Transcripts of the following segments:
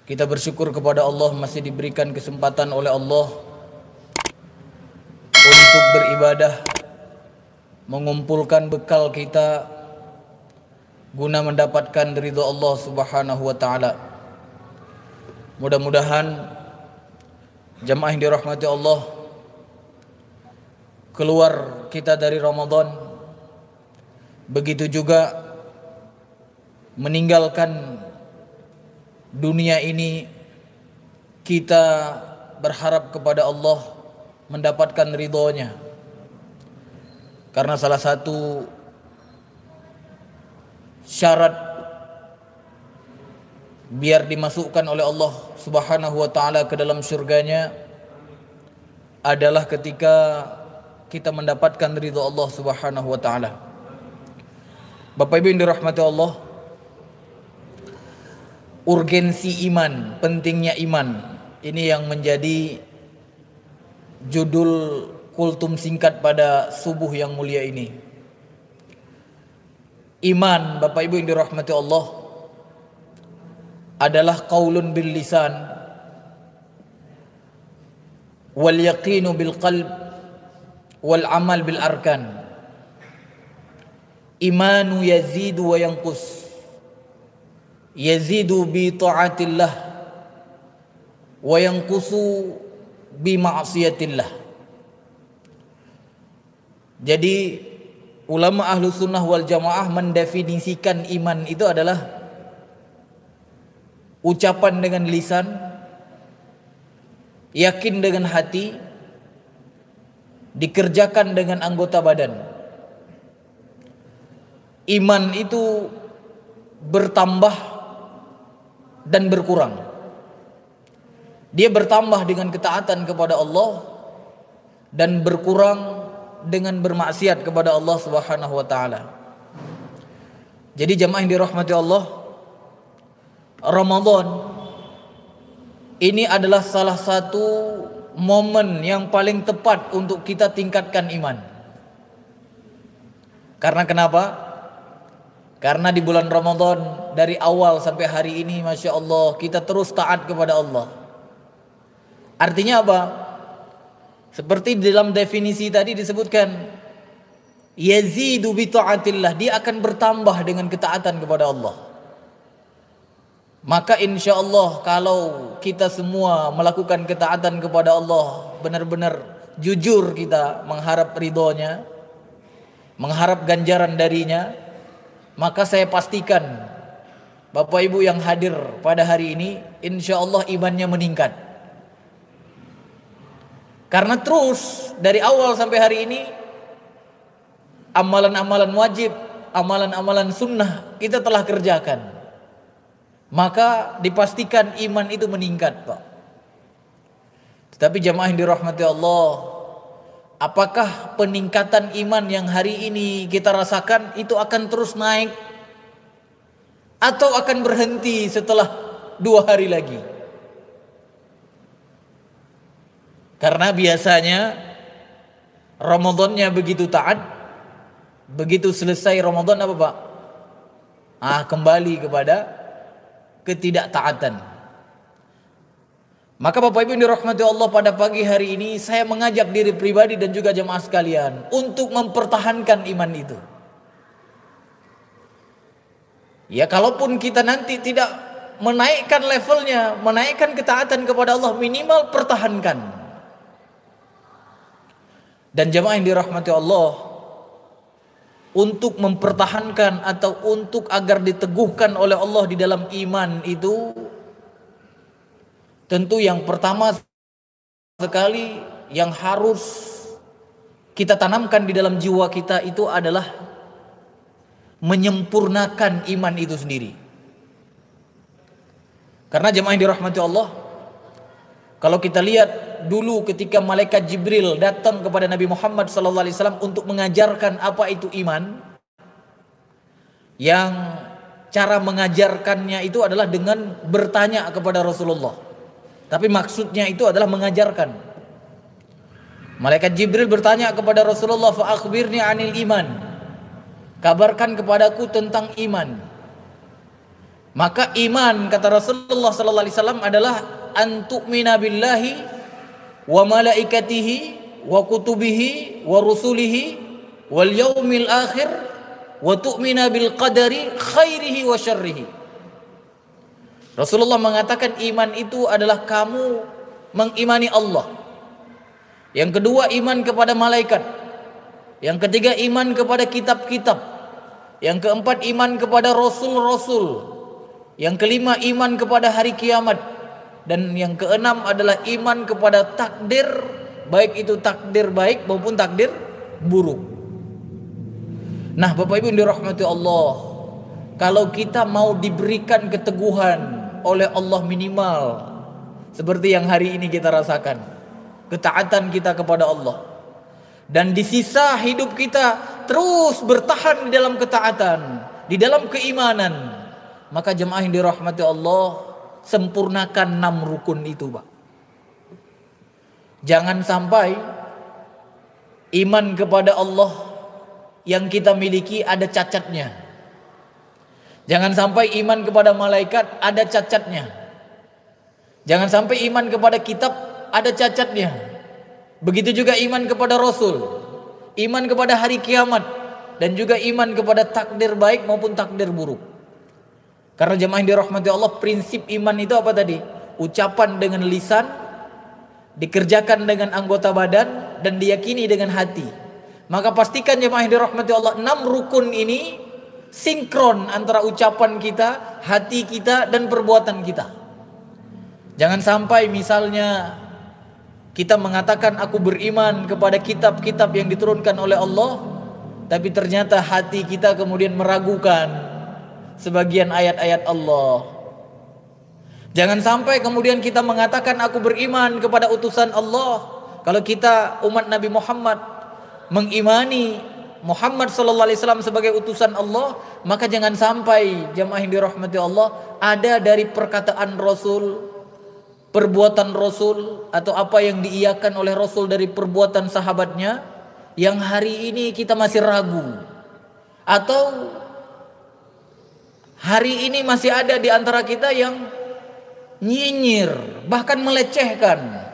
Kita bersyukur kepada Allah masih diberikan kesempatan oleh Allah untuk beribadah, mengumpulkan bekal kita guna mendapatkan ridha Allah Subhanahu wa taala. Mudah-mudahan jamaah yang dirahmati Allah, keluar kita dari Ramadan, begitu juga meninggalkan dunia ini, kita berharap kepada Allah mendapatkan ridhonya. Karena salah satu syarat biar dimasukkan oleh Allah Subhanahu wa taala ke dalam surganya adalah ketika kita mendapatkan ridho Allah Subhanahu wa taala. Bapak Ibu yang dirahmati Allah, urgensi iman, pentingnya iman, ini yang menjadi judul kultum singkat pada subuh yang mulia ini. Iman, Bapak Ibu yang dirahmati Allah, adalah qaulun bil lisan wal yaqinu bil qalb wal amal bil arkan. Imanu yazidu wa yanqus, yazidu bi ta'atillah wa yanqusu bi ma'siyatillah. Jadi ulama ahlu sunnah wal jamaah mendefinisikan iman itu adalah ucapan dengan lisan, yakin dengan hati, dikerjakan dengan anggota badan. Iman itu bertambah dan berkurang. Dia bertambah dengan ketaatan kepada Allah dan berkurang dengan bermaksiat kepada Allah Subhanahu wa taala. Jadi jamaah yang dirahmati Allah, Ramadan ini adalah salah satu momen yang paling tepat untuk kita tingkatkan iman. Karena kenapa? Karena di bulan Ramadan dari awal sampai hari ini, Masya Allah, kita terus taat kepada Allah. Artinya apa? Seperti di dalam definisi tadi disebutkan, yazidu bi ta'atillah, dia akan bertambah dengan ketaatan kepada Allah. Maka insya Allah kalau kita semua melakukan ketaatan kepada Allah, benar-benar jujur kita mengharap ridhonya, mengharap ganjaran darinya, maka saya pastikan Bapak Ibu yang hadir pada hari ini insya Allah imannya meningkat. Karena terus dari awal sampai hari ini amalan-amalan wajib, amalan-amalan sunnah kita telah kerjakan. Maka dipastikan iman itu meningkat, Pak. Tetapi jamaah yang dirahmati Allah, apakah peningkatan iman yang hari ini kita rasakan itu akan terus naik atau akan berhenti setelah 2 hari lagi? Karena biasanya Ramadannya begitu taat, begitu selesai Ramadan apa Pak? Kembali kepada ketidaktaatan. Maka Bapak Ibu yang dirahmati Allah, pada pagi hari ini saya mengajak diri pribadi dan juga jemaah sekalian untuk mempertahankan iman itu. Ya, kalaupun kita nanti tidak menaikkan levelnya, menaikkan ketaatan kepada Allah, minimal pertahankan. Dan jemaah yang dirahmati Allah, untuk mempertahankan atau untuk agar diteguhkan oleh Allah di dalam iman itu, tentu yang pertama sekali yang harus kita tanamkan di dalam jiwa kita itu adalah menyempurnakan iman itu sendiri. Karena jemaah yang dirahmati Allah, kalau kita lihat dulu ketika malaikat Jibril datang kepada Nabi Muhammad SAW untuk mengajarkan apa itu iman, yang cara mengajarkannya itu adalah dengan bertanya kepada Rasulullah. Tapi maksudnya itu adalah mengajarkan. Malaikat Jibril bertanya kepada Rasulullah, fa akhbirni anil iman, kabarkan kepadaku tentang iman. Maka iman kata Rasulullah sallallahu alaihi wasallam adalah antu'mina billahi wa malaikatihi wa kutubihi wa rusulihi wal yaumil akhir wa tu'mina bil qadari khairihi wa syarrihi. Rasulullah mengatakan iman itu adalah kamu mengimani Allah. Yang kedua iman kepada malaikat. Yang ketiga iman kepada kitab-kitab. Yang keempat iman kepada rasul-rasul. Yang kelima iman kepada hari kiamat. Dan yang keenam adalah iman kepada takdir, baik itu takdir baik maupun takdir buruk. Nah, Bapak Ibu yang dirahmati Allah, kalau kita mau diberikan keteguhan oleh Allah minimal seperti yang hari ini kita rasakan, ketaatan kita kepada Allah, dan di sisa hidup kita terus bertahan di dalam ketaatan, di dalam keimanan, maka jemaah yang dirahmati Allah, sempurnakan 6 rukun itu, Pak. Jangan sampai iman kepada Allah yang kita miliki ada cacatnya. Jangan sampai iman kepada malaikat ada cacatnya. Jangan sampai iman kepada kitab ada cacatnya. Begitu juga iman kepada Rasul, iman kepada hari kiamat, dan juga iman kepada takdir baik maupun takdir buruk. Karena jemaah yang dirahmati Allah, prinsip iman itu apa tadi? Ucapan dengan lisan, dikerjakan dengan anggota badan, dan diyakini dengan hati. Maka pastikan jemaah yang dirahmati Allah, 6 rukun ini sinkron antara ucapan kita, hati kita, dan perbuatan kita. Jangan sampai misalnya kita mengatakan aku beriman kepada kitab-kitab yang diturunkan oleh Allah, tapi ternyata hati kita kemudian meragukan sebagian ayat-ayat Allah. Jangan sampai kemudian kita mengatakan aku beriman kepada utusan Allah, kalau kita umat Nabi Muhammad mengimani Muhammad sallallahu alaihi wasallam sebagai utusan Allah, maka jangan sampai jemaah yang dirahmati Allah ada dari perkataan Rasul, perbuatan Rasul, atau apa yang diiyakan oleh Rasul dari perbuatan sahabatnya yang hari ini kita masih ragu, atau hari ini masih ada di antara kita yang nyinyir, bahkan melecehkan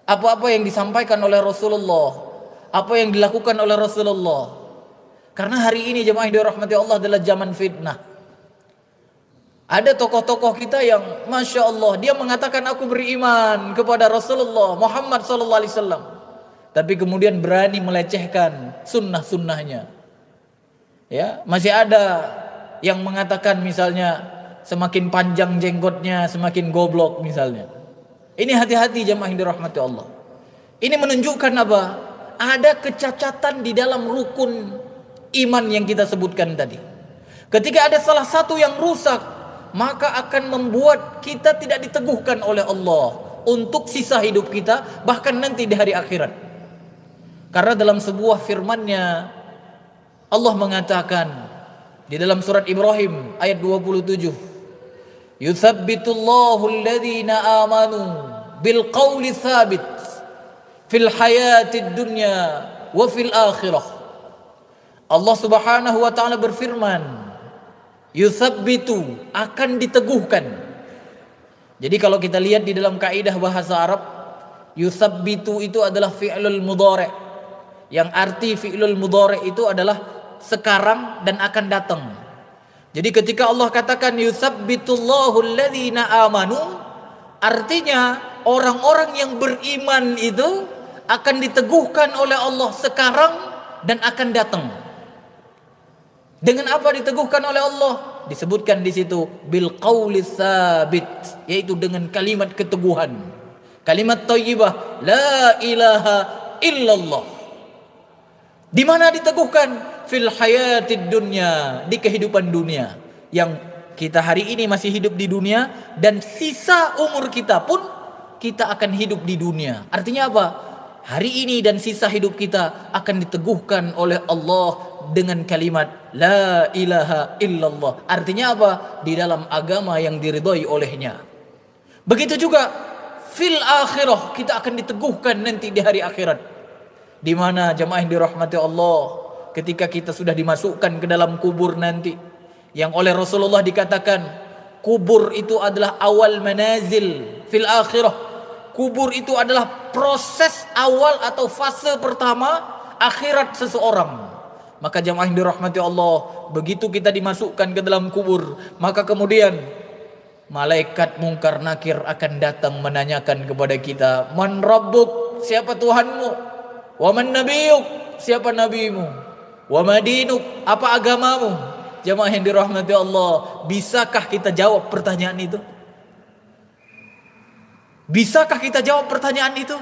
apa-apa yang disampaikan oleh Rasulullah, apa yang dilakukan oleh Rasulullah. Karena hari ini jemaah yang dirahmati Allah adalah zaman fitnah. Ada tokoh-tokoh kita yang Masya Allah, dia mengatakan aku beriman kepada Rasulullah Muhammad sallallahu alaihi wasallam, tapi kemudian berani melecehkan sunnah-sunnahnya. Ya, masih ada yang mengatakan misalnya semakin panjang jenggotnya semakin goblok misalnya. Ini hati-hati jemaah yang dirahmati Allah. Ini menunjukkan apa? Ada kecacatan di dalam rukun iman yang kita sebutkan tadi. Ketika ada salah satu yang rusak, maka akan membuat kita tidak diteguhkan oleh Allah untuk sisa hidup kita, bahkan nanti di hari akhirat. Karena dalam sebuah firman-Nya Allah mengatakan di dalam surat Ibrahim ayat 27, yuthabbitullahu alladhina amanu bil qawli tsabit fil hayatid dunya wa fil akhirah. Allah Subhanahu wa taala berfirman, yuthabbitu, akan diteguhkan. Jadi kalau kita lihat di dalam kaidah bahasa Arab, yuthabbitu itu adalah fi'lul mudhari', yang arti fi'lul mudhari' itu adalah sekarang dan akan datang. Jadi ketika Allah katakan yuthabbitullahu alladhina amanu, artinya orang-orang yang beriman itu akan diteguhkan oleh Allah sekarang dan akan datang. Dengan apa diteguhkan oleh Allah? Disebutkan di situ bil qauli tsabit, yaitu dengan kalimat keteguhan, kalimat thayyibah, la ilaha illallah. Di mana diteguhkan? Fil hayatid dunya, di kehidupan dunia. Yang kita hari ini masih hidup di dunia, dan sisa umur kita pun kita akan hidup di dunia. Artinya apa? Hari ini dan sisa hidup kita akan diteguhkan oleh Allah dengan kalimat la ilaha illallah. Artinya apa? Di dalam agama yang diridhai olehnya. Begitu juga fil akhirah, kita akan diteguhkan nanti di hari akhirat. Di mana jemaah yang dirahmati Allah, ketika kita sudah dimasukkan ke dalam kubur nanti, yang oleh Rasulullah dikatakan kubur itu adalah awal manazil fil akhirah. Kubur itu adalah proses awal atau fase pertama akhirat seseorang. Maka jamaah yang dirahmati Allah, begitu kita dimasukkan ke dalam kubur, maka kemudian malaikat mungkar nakir akan datang menanyakan kepada kita, man rabbuk, siapa Tuhanmu? Wa man nabiyuk, siapa nabimu? Wa madinuk, apa agamamu? Jamaah yang dirahmati Allah, bisakah kita jawab pertanyaan itu? Bisakah kita jawab pertanyaan itu?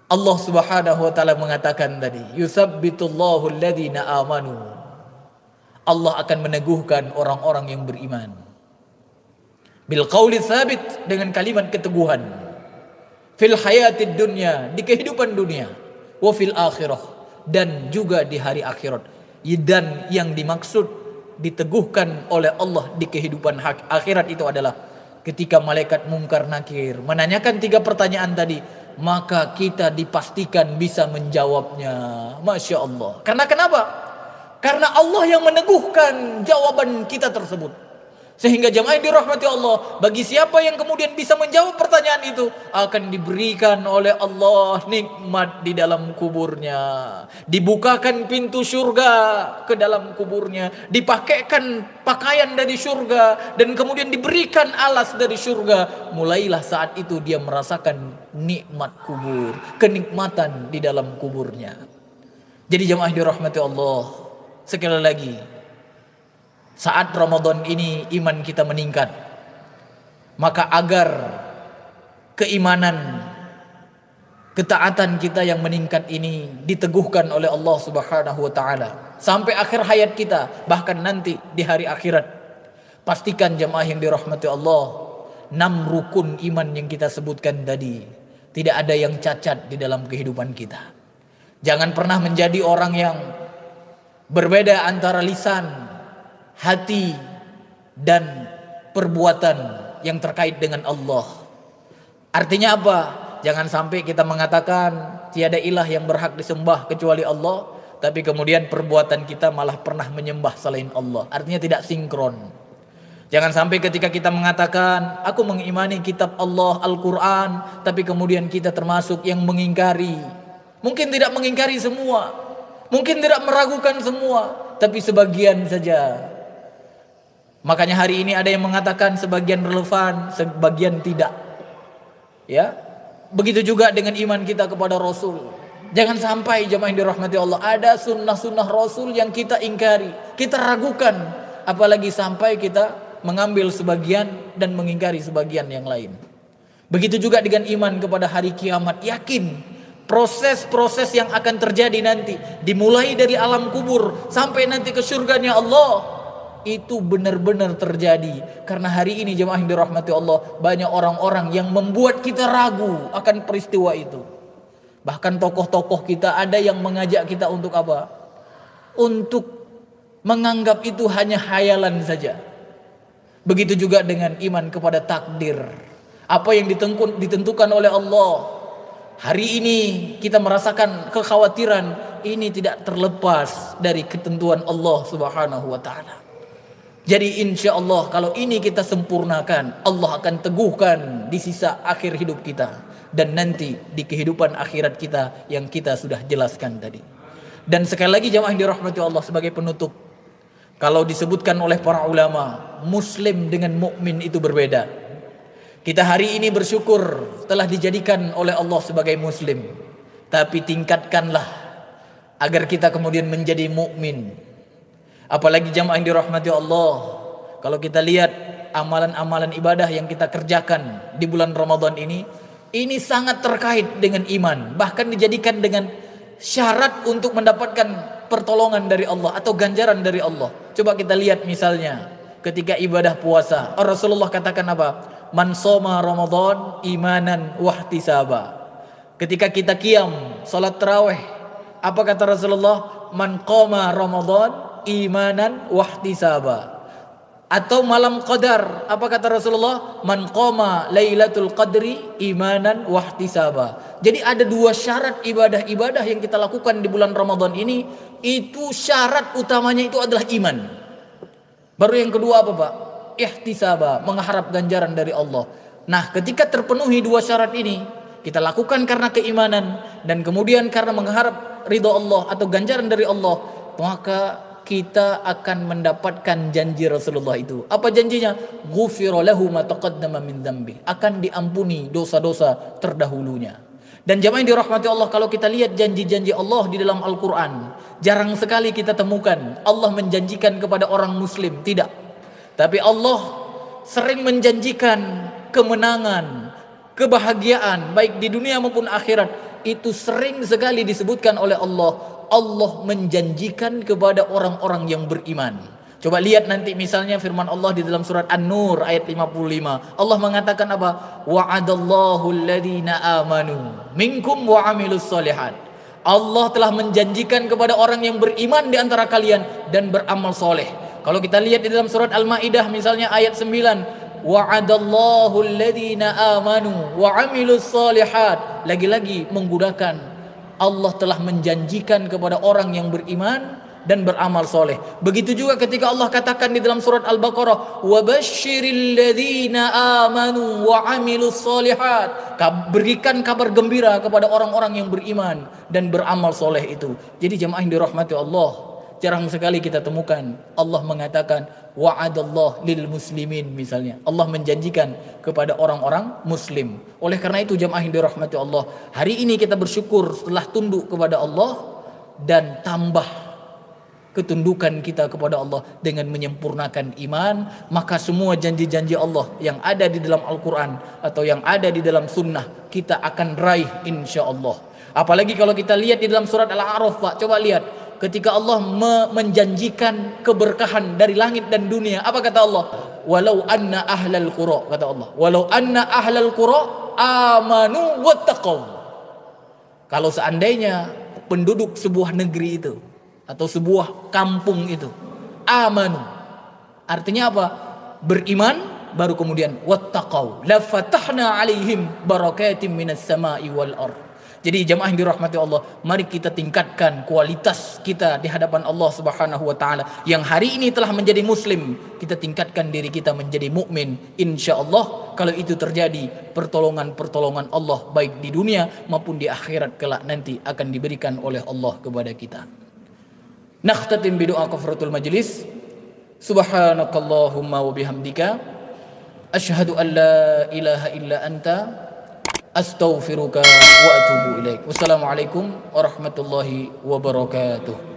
Allah Subhanahu wa taala mengatakan tadi, yusabbitullahu alladhina amanu. Allah akan meneguhkan orang-orang yang beriman. Bil qauli tsabit, dengan kalimat keteguhan. Fil hayatid dunya, di kehidupan dunia, wa fil akhirah, dan juga di hari akhirat. Dan yang dimaksud diteguhkan oleh Allah di kehidupan akhirat itu adalah ketika malaikat mungkar nakir menanyakan 3 pertanyaan tadi, maka kita dipastikan bisa menjawabnya. Masya Allah. Karena kenapa? Karena Allah yang meneguhkan jawaban kita tersebut. Sehingga jamaah yang dirahmati Allah, bagi siapa yang kemudian bisa menjawab pertanyaan itu, akan diberikan oleh Allah nikmat di dalam kuburnya. Dibukakan pintu surga ke dalam kuburnya, dipakaikan pakaian dari surga, dan kemudian diberikan alas dari surga. Mulailah saat itu dia merasakan nikmat kubur, kenikmatan di dalam kuburnya. Jadi jamaah yang dirahmati Allah, sekali lagi, saat Ramadan ini iman kita meningkat, maka agar keimanan, ketaatan kita yang meningkat ini diteguhkan oleh Allah Subhanahu wa taala sampai akhir hayat kita, bahkan nanti di hari akhirat, pastikan jamaah yang dirahmati Allah, 6 rukun iman yang kita sebutkan tadi tidak ada yang cacat di dalam kehidupan kita. Jangan pernah menjadi orang yang berbeda antara lisan, hati, dan perbuatan yang terkait dengan Allah. Artinya apa? Jangan sampai kita mengatakan tiada ilah yang berhak disembah kecuali Allah, tapi kemudian perbuatan kita malah pernah menyembah selain Allah. Artinya tidak sinkron. Jangan sampai ketika kita mengatakan aku mengimani kitab Allah Al-Quran, tapi kemudian kita termasuk yang mengingkari. Mungkin tidak mengingkari semua, mungkin tidak meragukan semua, tapi sebagian saja. Makanya hari ini ada yang mengatakan sebagian relevan, sebagian tidak. Ya, begitu juga dengan iman kita kepada Rasul. Jangan sampai jamaah yang dirahmati Allah, ada sunnah-sunnah Rasul yang kita ingkari, kita ragukan, apalagi sampai kita mengambil sebagian dan mengingkari sebagian yang lain. Begitu juga dengan iman kepada hari kiamat, yakin proses-proses yang akan terjadi nanti, dimulai dari alam kubur sampai nanti ke surganya Allah, itu benar-benar terjadi. Karena hari ini jemaah yang dirahmati Allah, banyak orang-orang yang membuat kita ragu akan peristiwa itu. Bahkan tokoh-tokoh kita ada yang mengajak kita untuk apa? Untuk menganggap itu hanya khayalan saja. Begitu juga dengan iman kepada takdir. Apa yang ditentukan oleh Allah. Hari ini kita merasakan kekhawatiran, ini tidak terlepas dari ketentuan Allah Subhanahu wa taala. Jadi insya Allah kalau ini kita sempurnakan, Allah akan teguhkan di sisa akhir hidup kita, dan nanti di kehidupan akhirat kita yang kita sudah jelaskan tadi. Dan sekali lagi jamaah yang dirahmati Allah, sebagai penutup, kalau disebutkan oleh para ulama, muslim dengan mukmin itu berbeda. Kita hari ini bersyukur telah dijadikan oleh Allah sebagai muslim, tapi tingkatkanlah agar kita kemudian menjadi mukmin. Apalagi jamaah yang dirahmati Allah, kalau kita lihat amalan-amalan ibadah yang kita kerjakan di bulan Ramadan ini sangat terkait dengan iman. Bahkan dijadikan dengan syarat untuk mendapatkan pertolongan dari Allah atau ganjaran dari Allah. Coba kita lihat misalnya ketika ibadah puasa, Rasulullah katakan apa? Man shoma Ramadan imanan wahtisaba. Ketika kita qiyam salat tarawih, apa kata Rasulullah? Man qoma Ramadan imanan wahtisaba. Atau malam qadar, apa kata Rasulullah? Man qoma lailatul qadri imanan wahtisaba. Jadi ada 2 syarat ibadah-ibadah yang kita lakukan di bulan Ramadan ini, itu syarat utamanya itu adalah iman. Baru yang kedua apa Pak? ihtisaba, mengharap ganjaran dari Allah. Nah, ketika terpenuhi dua syarat ini, kita lakukan karena keimanan dan kemudian karena mengharap ridho Allah atau ganjaran dari Allah, maka kita akan mendapatkan janji Rasulullah itu. Apa janjinya? Ghufira lahu ma taqaddama min dzambi. Akan diampuni dosa-dosa terdahulunya. Dan jamaah yang dirahmati Allah, kalau kita lihat janji-janji Allah di dalam Al-Quran, jarang sekali kita temukan Allah menjanjikan kepada orang muslim, tidak. Tapi Allah sering menjanjikan kemenangan, kebahagiaan baik di dunia maupun akhirat. Itu sering sekali disebutkan oleh Allah. Allah menjanjikan kepada orang-orang yang beriman. Coba lihat nanti misalnya firman Allah di dalam surat An-Nur ayat 55. Allah mengatakan apa? Wa'adallahu alladhina amanu minkum wa amilus solihat. Allah telah menjanjikan kepada orang yang beriman di antara kalian dan beramal soleh. Kalau kita lihat di dalam surat Al-Maidah misalnya ayat 9. Wa'adallahu alladhina amanu wa amilus solihat. Lagi-lagi menggunakan Allah telah menjanjikan kepada orang yang beriman dan beramal soleh. Begitu juga ketika Allah katakan di dalam surat Al-Baqarah, wabashshiril ladzina amanu wa amilus solihat. Berikan kabar gembira kepada orang-orang yang beriman dan beramal soleh itu. Jadi jemaah yang dirahmati Allah, jarang sekali kita temukan Allah mengatakan wa'adallah lil muslimin misalnya. Allah menjanjikan kepada orang-orang muslim. Oleh karena itu jemaah yang dirahmati Allah, hari ini kita bersyukur setelah tunduk kepada Allah dan tambah ketundukan kita kepada Allah dengan menyempurnakan iman, maka semua janji-janji Allah yang ada di dalam Al-Quran atau yang ada di dalam sunnah kita akan raih insyaAllah. Apalagi kalau kita lihat di dalam surat Al-A'raf, Pak, coba lihat ketika Allah menjanjikan keberkahan dari langit dan dunia, apa kata Allah? Walau anna ahlal qura, kata Allah, walau anna ahlal qura amanu wattaqaw. Kalau seandainya penduduk sebuah negeri itu atau sebuah kampung itu amanu, artinya apa? Beriman, baru kemudian wattaqau la fatahna alaihim barakatim minas sama'i wal ard. Jadi jemaah yang dirahmati Allah, mari kita tingkatkan kualitas kita di hadapan Allah Subhanahu wa taala. Yang hari ini telah menjadi muslim, kita tingkatkan diri kita menjadi mukmin. Insyaallah kalau itu terjadi, pertolongan-pertolongan Allah baik di dunia maupun di akhirat kelak nanti akan diberikan oleh Allah kepada kita. Nakhtatim bidoa kafaratul majlis. Subhanakallahumma wa bihamdika asyhadu an la ilaha illa anta astaghfiruka wa atubu ilaik. Wassalamualaikum warahmatullahi wabarakatuh.